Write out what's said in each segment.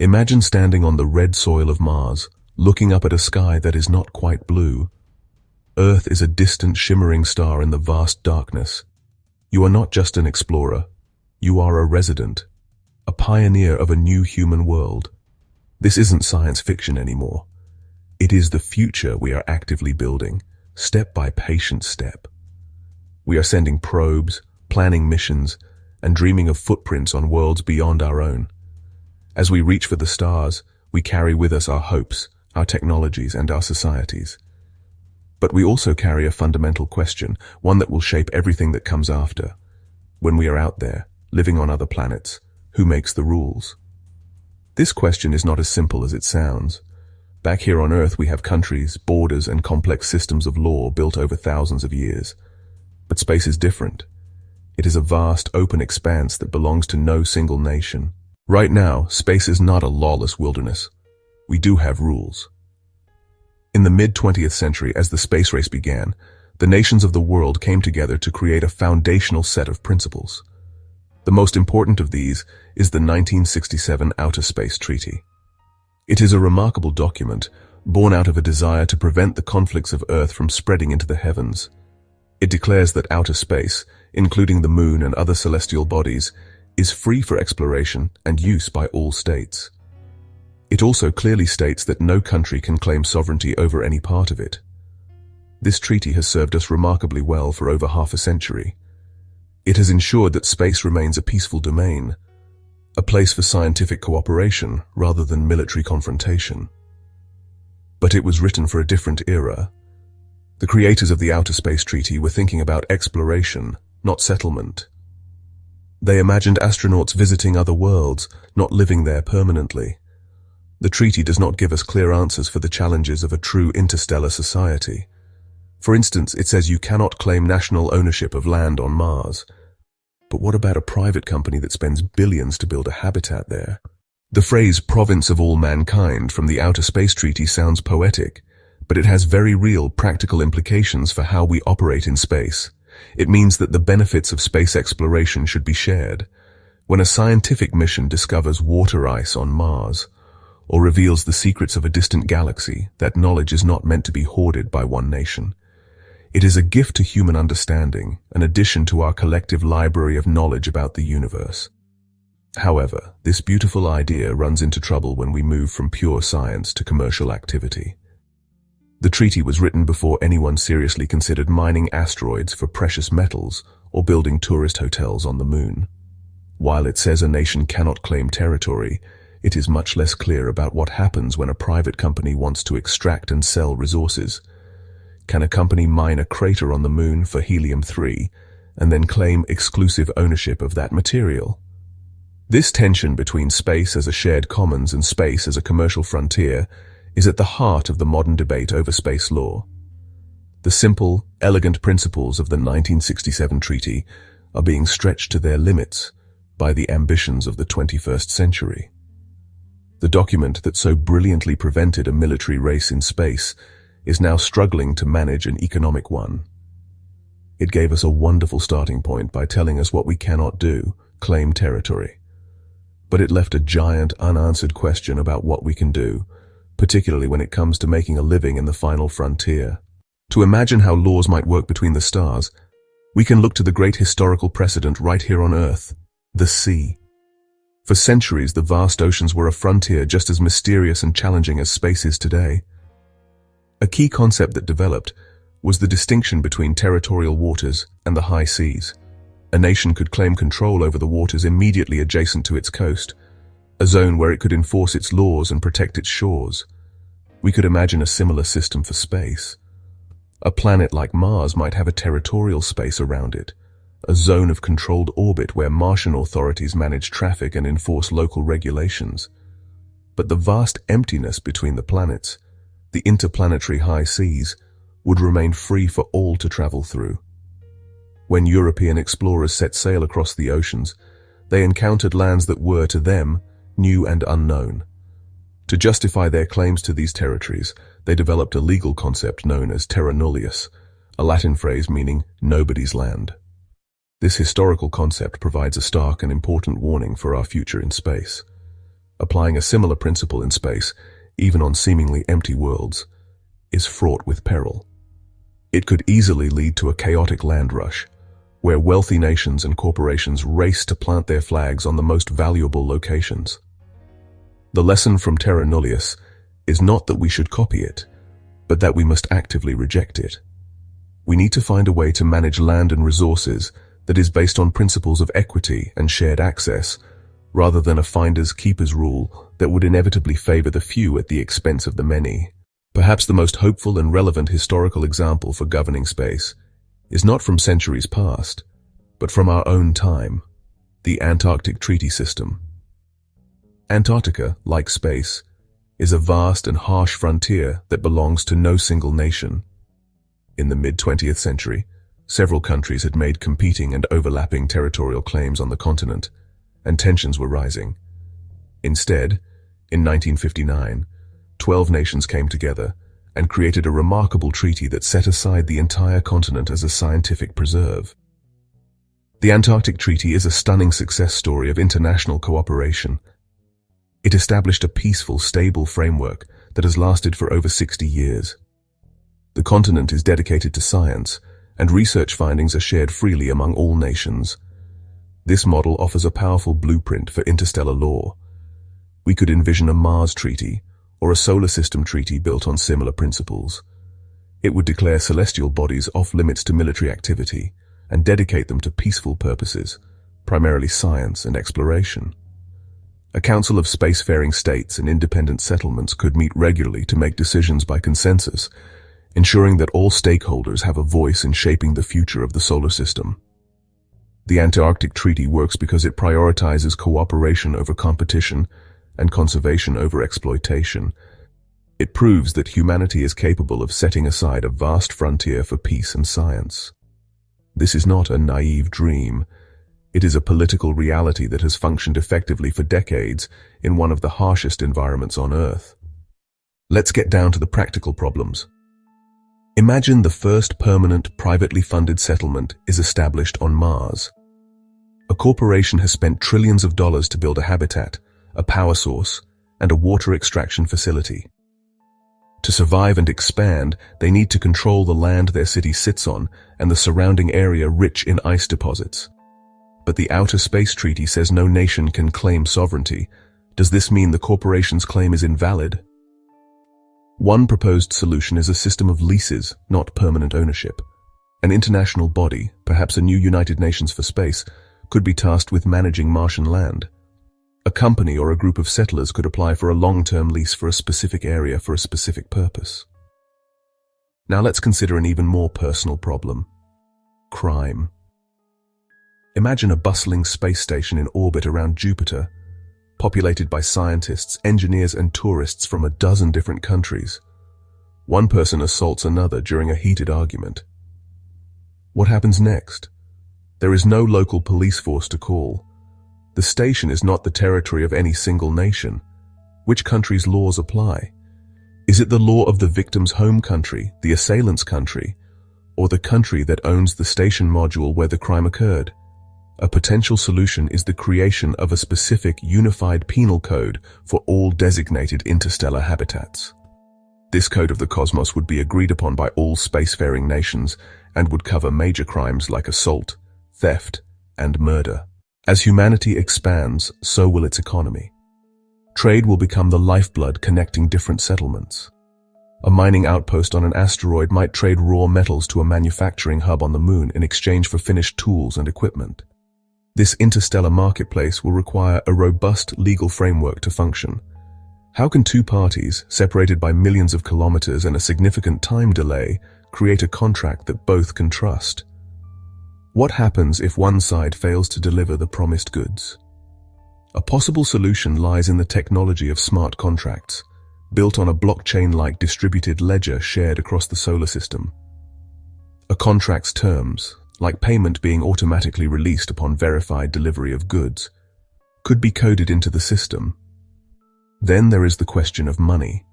Imagine standing on the red soil of Mars, looking up at a sky that is not quite blue. Earth is a distant shimmering star in the vast darkness. You are not just an explorer. You are a resident, a pioneer of a new human world. This isn't science fiction anymore. It is the future we are actively building, step by patient step. We are sending probes, planning missions, and dreaming of footprints on worlds beyond our own. As we reach for the stars, we carry with us our hopes, our technologies, and our societies. But we also carry a fundamental question, one that will shape everything that comes after. When we are out there, living on other planets, who makes the rules? This question is not as simple as it sounds. Back here on Earth, we have countries, borders, and complex systems of law built over thousands of years. But space is different. It is a vast, open expanse that belongs to no single nation. Right now, space is not a lawless wilderness. We do have rules. In the mid-20th century, as the space race began, the nations of the world came together to create a foundational set of principles. The most important of these is the 1967 Outer Space Treaty. It is a remarkable document, born out of a desire to prevent the conflicts of Earth from spreading into the heavens. It declares that outer space, including the moon and other celestial bodies, is free for exploration and use by all states. It also clearly states that no country can claim sovereignty over any part of it. This treaty has served us remarkably well for over half a century. It has ensured that space remains a peaceful domain, a place for scientific cooperation rather than military confrontation. But it was written for a different era. The creators of the Outer Space Treaty were thinking about exploration, not settlement. They imagined astronauts visiting other worlds, not living there permanently. The treaty does not give us clear answers for the challenges of a true interstellar society. For instance, it says you cannot claim national ownership of land on Mars. But what about a private company that spends billions to build a habitat there? The phrase province of all mankind from the Outer Space Treaty sounds poetic, but it has very real practical implications for how we operate in space. It means that the benefits of space exploration should be shared. When a scientific mission discovers water ice on Mars, or reveals the secrets of a distant galaxy, that knowledge is not meant to be hoarded by one nation. It is a gift to human understanding, an addition to our collective library of knowledge about the universe. However, this beautiful idea runs into trouble when we move from pure science to commercial activity. The treaty was written before anyone seriously considered mining asteroids for precious metals or building tourist hotels on the moon. While it says a nation cannot claim territory, it is much less clear about what happens when a private company wants to extract and sell resources. Can a company mine a crater on the moon for helium-3 and then claim exclusive ownership of that material? This tension between space as a shared commons and space as a commercial frontier is at the heart of the modern debate over space law. The simple, elegant principles of the 1967 treaty are being stretched to their limits by the ambitions of the 21st century. The document that so brilliantly prevented a military race in space is now struggling to manage an economic one. It gave us a wonderful starting point by telling us what we cannot do, claim territory. But it left a giant unanswered question about what we can do, particularly when it comes to making a living in the final frontier. To imagine how laws might work between the stars, we can look to the great historical precedent right here on Earth, the sea. For centuries, the vast oceans were a frontier just as mysterious and challenging as space is today. A key concept that developed was the distinction between territorial waters and the high seas. A nation could claim control over the waters immediately adjacent to its coast, a zone where it could enforce its laws and protect its shores. We could imagine a similar system for space. A planet like Mars might have a territorial space around it, a zone of controlled orbit where Martian authorities manage traffic and enforce local regulations. But the vast emptiness between the planets, the interplanetary high seas, would remain free for all to travel through. When European explorers set sail across the oceans, they encountered lands that were, to them, new and unknown. To justify their claims to these territories, they developed a legal concept known as terra nullius, a Latin phrase meaning nobody's land. This historical concept provides a stark and important warning for our future in space. applying a similar principle in space, even on seemingly empty worlds, is fraught with peril. It could easily lead to a chaotic land rush, where wealthy nations and corporations race to plant their flags on the most valuable locations. The lesson from Terra Nullius is not that we should copy it, but that we must actively reject it. We need to find a way to manage land and resources that is based on principles of equity and shared access, rather than a finders-keepers rule that would inevitably favor the few at the expense of the many. Perhaps the most hopeful and relevant historical example for governing space is not from centuries past, but from our own time, the Antarctic Treaty System. Antarctica, like space, is a vast and harsh frontier that belongs to no single nation. In the mid-20th century, several countries had made competing and overlapping territorial claims on the continent, and tensions were rising. Instead, in 1959, 12 nations came together and created a remarkable treaty that set aside the entire continent as a scientific preserve. The Antarctic Treaty is a stunning success story of international cooperation. It established a peaceful, stable framework that has lasted for over 60 years. The continent is dedicated to science, and research findings are shared freely among all nations. This model offers a powerful blueprint for interstellar law. We could envision a Mars treaty, or a solar system treaty built on similar principles. It would declare celestial bodies off-limits to military activity and dedicate them to peaceful purposes, primarily science and exploration. A council of spacefaring states and independent settlements could meet regularly to make decisions by consensus, ensuring that all stakeholders have a voice in shaping the future of the solar system. The Antarctic Treaty works because it prioritizes cooperation over competition and conservation over exploitation. It proves that humanity is capable of setting aside a vast frontier for peace and science. This is not a naive dream. It is a political reality that has functioned effectively for decades in one of the harshest environments on Earth. Let's get down to the practical problems. Imagine the first permanent, privately funded settlement is established on Mars. A corporation has spent trillions of dollars to build a habitat, a power source, and a water extraction facility. To survive and expand, they need to control the land their city sits on and the surrounding area rich in ice deposits. But the Outer Space Treaty says no nation can claim sovereignty. Does this mean the corporation's claim is invalid? One proposed solution is a system of leases, not permanent ownership. An international body, perhaps a new United Nations for space, could be tasked with managing Martian land. A company or a group of settlers could apply for a long-term lease for a specific area for a specific purpose. Now let's consider an even more personal problem: crime. Imagine a bustling space station in orbit around Jupiter, populated by scientists, engineers, and tourists from a dozen different countries. One person assaults another during a heated argument. What happens next? There is no local police force to call. The station is not the territory of any single nation. Which country's laws apply? Is it the law of the victim's home country, the assailant's country, or the country that owns the station module where the crime occurred? A potential solution is the creation of a specific unified penal code for all designated interstellar habitats. This code of the cosmos would be agreed upon by all spacefaring nations and would cover major crimes like assault, theft, and murder. As humanity expands, so will its economy. Trade will become the lifeblood connecting different settlements. A mining outpost on an asteroid might trade raw metals to a manufacturing hub on the moon in exchange for finished tools and equipment. This interstellar marketplace will require a robust legal framework to function. How can two parties, separated by millions of kilometers and a significant time delay, create a contract that both can trust? What happens if one side fails to deliver the promised goods? A possible solution lies in the technology of smart contracts, built on a blockchain-like distributed ledger shared across the solar system. A contract's terms, like payment being automatically released upon verified delivery of goods, could be coded into the system. Then there is the question of money.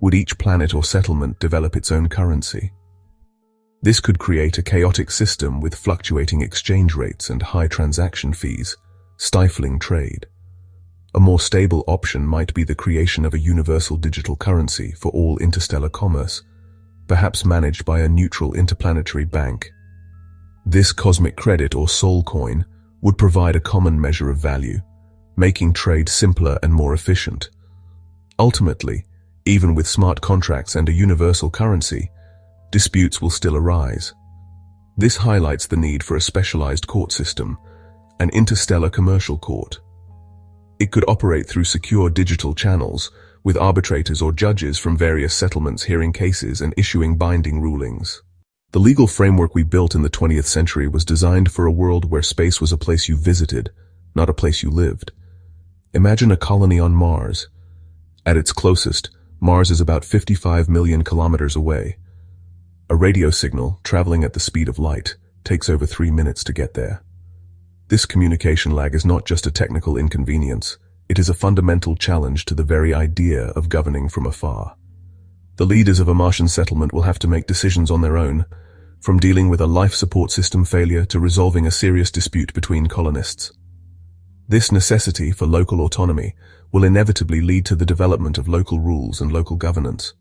Would each planet or settlement develop its own currency? This could create a chaotic system with fluctuating exchange rates and high transaction fees, stifling trade. A more stable option might be the creation of a universal digital currency for all interstellar commerce, perhaps managed by a neutral interplanetary bank. This cosmic credit or soul coin would provide a common measure of value, making trade simpler and more efficient. Ultimately, even with smart contracts and a universal currency, disputes will still arise. This highlights the need for a specialized court system, an interstellar commercial court. It could operate through secure digital channels, with arbitrators or judges from various settlements hearing cases and issuing binding rulings. The legal framework we built in the 20th century was designed for a world where space was a place you visited, not a place you lived. Imagine a colony on Mars. At its closest, Mars is about 55 million kilometers away. A radio signal, traveling at the speed of light, takes over 3 minutes to get there. This communication lag is not just a technical inconvenience, it is a fundamental challenge to the very idea of governing from afar. The leaders of a Martian settlement will have to make decisions on their own, from dealing with a life support system failure to resolving a serious dispute between colonists. This necessity for local autonomy will inevitably lead to the development of local rules and local governance.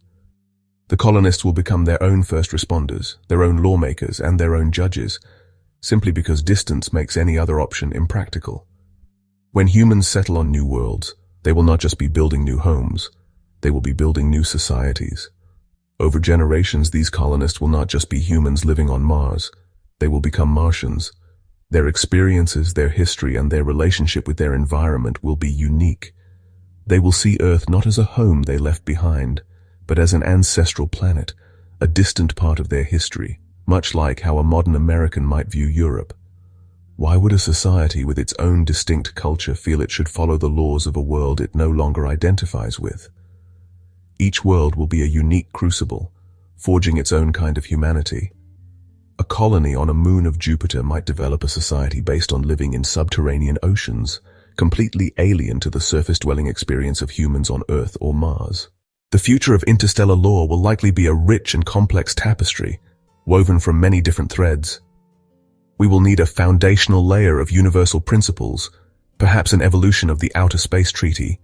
The colonists will become their own first responders, their own lawmakers, and their own judges, simply because distance makes any other option impractical. When humans settle on new worlds, they will not just be building new homes, they will be building new societies. Over generations, these colonists will not just be humans living on Mars, they will become Martians. Their experiences, their history, and their relationship with their environment will be unique. They will see Earth not as a home they left behind, but as an ancestral planet, a distant part of their history, much like how a modern American might view Europe. Why would a society with its own distinct culture feel it should follow the laws of a world it no longer identifies with? Each world will be a unique crucible, forging its own kind of humanity. A colony on a moon of Jupiter might develop a society based on living in subterranean oceans, completely alien to the surface-dwelling experience of humans on Earth or Mars. The future of interstellar law will likely be a rich and complex tapestry, woven from many different threads. We will need a foundational layer of universal principles, perhaps an evolution of the Outer Space Treaty,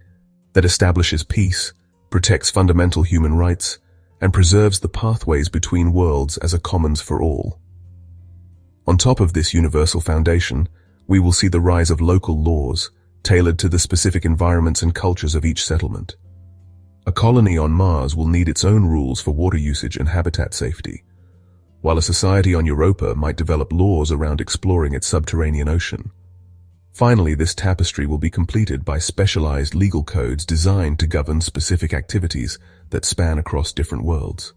that establishes peace, protects fundamental human rights, and preserves the pathways between worlds as a commons for all. On top of this universal foundation, we will see the rise of local laws, tailored to the specific environments and cultures of each settlement. A colony on Mars will need its own rules for water usage and habitat safety, while a society on Europa might develop laws around exploring its subterranean ocean. Finally, this tapestry will be completed by specialized legal codes designed to govern specific activities that span across different worlds.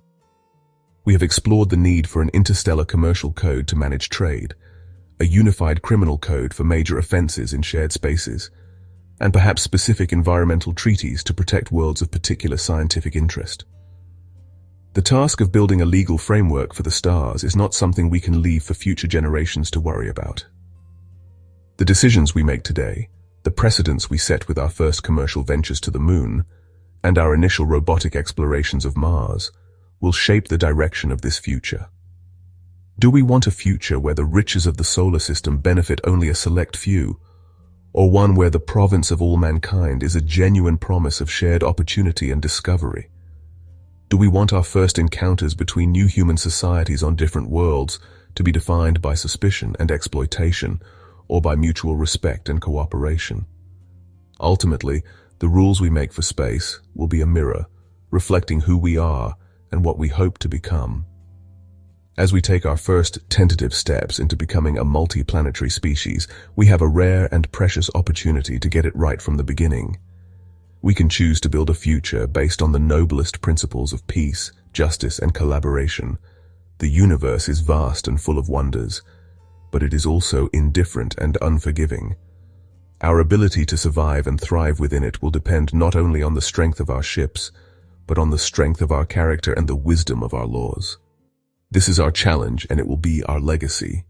We have explored the need for an interstellar commercial code to manage trade, a unified criminal code for major offenses in shared spaces, and perhaps specific environmental treaties to protect worlds of particular scientific interest. The task of building a legal framework for the stars is not something we can leave for future generations to worry about. The decisions we make today, the precedents we set with our first commercial ventures to the moon, and our initial robotic explorations of Mars, will shape the direction of this future. Do we want a future where the riches of the solar system benefit only a select few, or one where the province of all mankind is a genuine promise of shared opportunity and discovery? Do we want our first encounters between new human societies on different worlds to be defined by suspicion and exploitation, or by mutual respect and cooperation? Ultimately, the rules we make for space will be a mirror, reflecting who we are and what we hope to become. As we take our first tentative steps into becoming a multi-planetary species, we have a rare and precious opportunity to get it right from the beginning. We can choose to build a future based on the noblest principles of peace, justice, and collaboration. The universe is vast and full of wonders, but it is also indifferent and unforgiving. Our ability to survive and thrive within it will depend not only on the strength of our ships, but on the strength of our character and the wisdom of our laws. This is our challenge, and it will be our legacy.